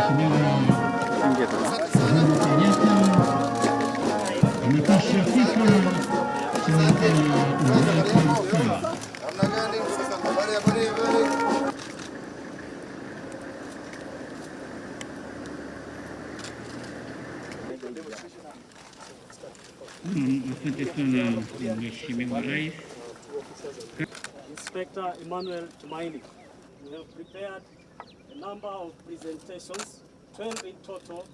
Asante sana Mheshimiwa Rais. Inspector Emmanuel Tumaini, we have prepared a number of presentations, 12 in total.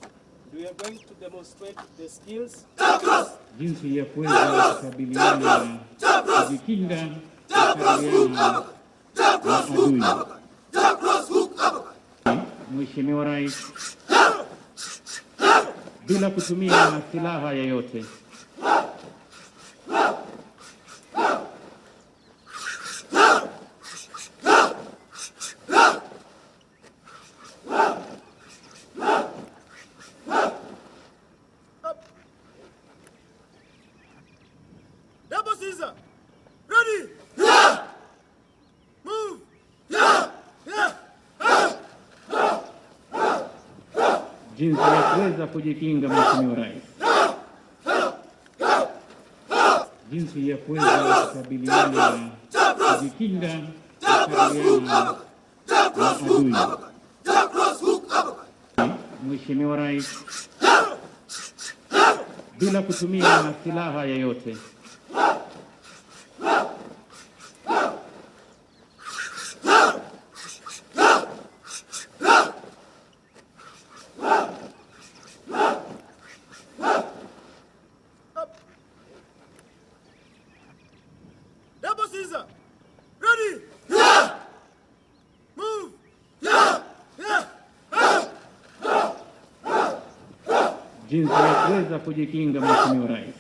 We are going to demonstrate the skills, jinsi ya kuweza kukabiliana na kujikinga kukabiliana na adui. Mheshimiwa Rais, bila kutumia silaha yoyote. Ready? Move! Jinsi ya kuweza kujikinga, Mheshimiwa Rais. Jinsi ya kuweza kukabiliana na kujikinga kukabiliana na adui. Mheshimiwa Rais, bila kutumia silaha yoyote. Double Caesar! Ready? Yeah! Move! Yeah! Yeah! Jinsi ya kuweza kujikinga, Mheshimiwa Rais.